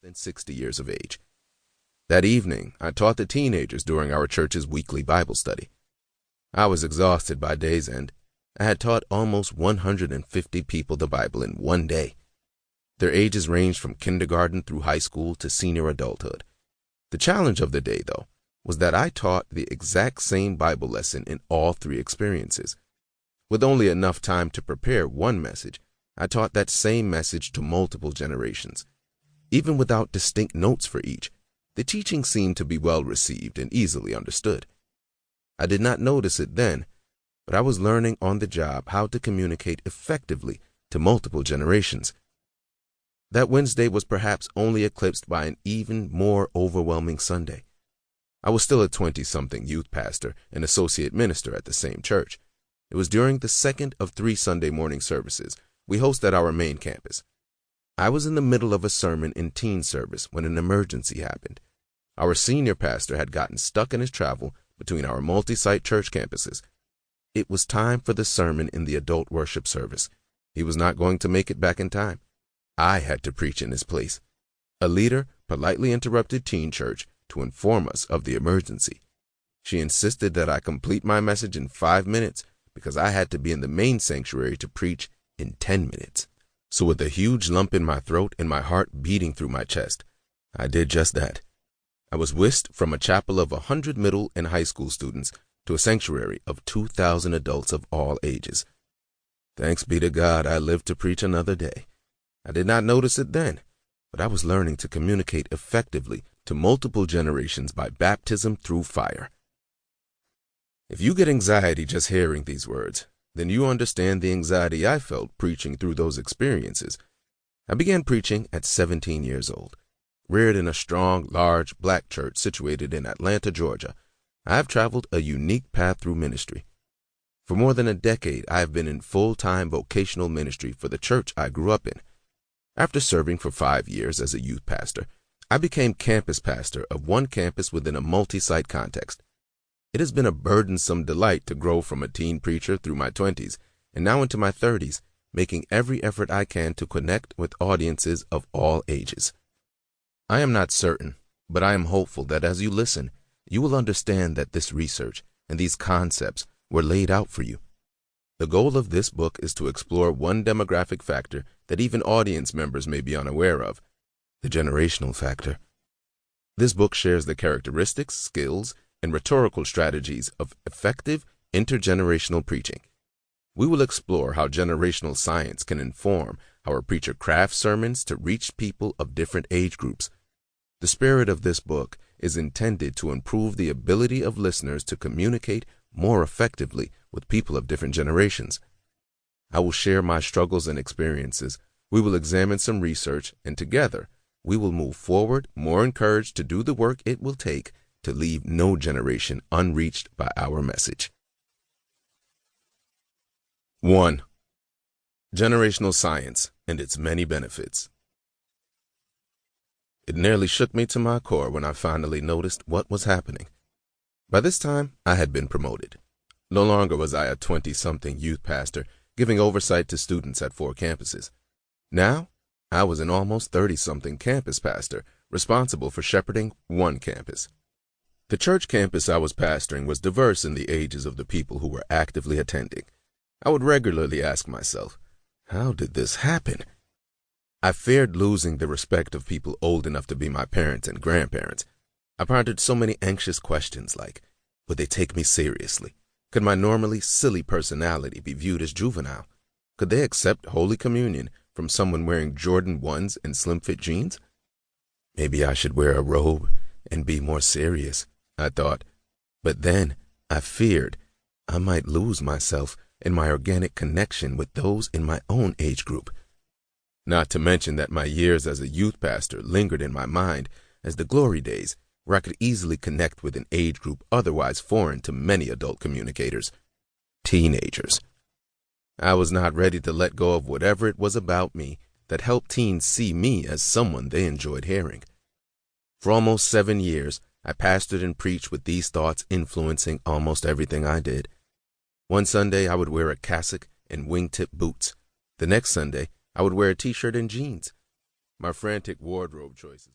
than 60 years of age. That evening, I taught the teenagers during our church's weekly Bible study. I was exhausted by day's end. I had taught almost 150 people the Bible in one day. Their ages ranged from kindergarten through high school to senior adulthood. The challenge of the day, though, was that I taught the exact same Bible lesson in all three experiences. With only enough time to prepare one message, I taught that same message to multiple generations. Even without distinct notes for each, the teaching seemed to be well received and easily understood. I did not notice it then, but I was learning on the job how to communicate effectively to multiple generations. That Wednesday was perhaps only eclipsed by an even more overwhelming Sunday. I was still a 20-something youth pastor and associate minister at the same church. It was during the second of 3 Sunday morning services we host at our main campus. I was in the middle of a sermon in teen service when an emergency happened. Our senior pastor had gotten stuck in his travel between our multi-site church campuses. It was time for the sermon in the adult worship service. He was not going to make it back in time. I had to preach in his place. A leader politely interrupted teen church to inform us of the emergency. She insisted that I complete my message in 5 minutes because I had to be in the main sanctuary to preach in 10 minutes. So with a huge lump in my throat and my heart beating through my chest, I did just that. I was whisked from a chapel of 100 middle and high school students to a sanctuary of 2,000 adults of all ages. Thanks be to God, I lived to preach another day. I did not notice it then, but I was learning to communicate effectively to multiple generations by baptism through fire. If you get anxiety just hearing these words, then you understand the anxiety I felt preaching through those experiences. I began preaching at 17 years old. Reared in a strong, large, black church situated in Atlanta, Georgia, I have traveled a unique path through ministry. For more than a decade, I have been in full-time vocational ministry for the church I grew up in. After serving for 5 years as a youth pastor, I became campus pastor of one campus within a multi-site context. It has been a burdensome delight to grow from a teen preacher through my 20s and now into my 30s, making every effort I can to connect with audiences of all ages. I am not certain, but I am hopeful that as you listen, you will understand that this research and these concepts were laid out for you. The goal of this book is to explore one demographic factor that even audience members may be unaware of, the generational factor. This book shares the characteristics, skills, and rhetorical strategies of effective intergenerational preaching. We will explore how generational science can inform how a preacher crafts sermons to reach people of different age groups. The spirit of this book is intended to improve the ability of listeners to communicate more effectively with people of different generations. I will share my struggles and experiences. We will examine some research, and together, we will move forward more encouraged to do the work it will take to leave no generation unreached by our message. 1. Generational science and its many benefits. It nearly shook me to my core when I finally noticed what was happening. By this time, I had been promoted. No longer was I a 20-something youth pastor giving oversight to students at 4 campuses. Now, I was an almost 30-something campus pastor responsible for shepherding 1 campus. The church campus I was pastoring was diverse in the ages of the people who were actively attending. I would regularly ask myself, how did this happen? I feared losing the respect of people old enough to be my parents and grandparents. I pondered so many anxious questions like, would they take me seriously? Could my normally silly personality be viewed as juvenile? Could they accept Holy Communion from someone wearing Jordan 1s and slim-fit jeans? Maybe I should wear a robe and be more serious, I thought. But then I feared I might lose myself and my organic connection with those in my own age group. Not to mention that my years as a youth pastor lingered in my mind as the glory days, where I could easily connect with an age group otherwise foreign to many adult communicators, teenagers. I was not ready to let go of whatever it was about me that helped teens see me as someone they enjoyed hearing. For almost 7 years, I pastored and preached with these thoughts influencing almost everything I did. One Sunday, I would wear a cassock and wingtip boots. The next Sunday, I would wear a t-shirt and jeans. My frantic wardrobe choices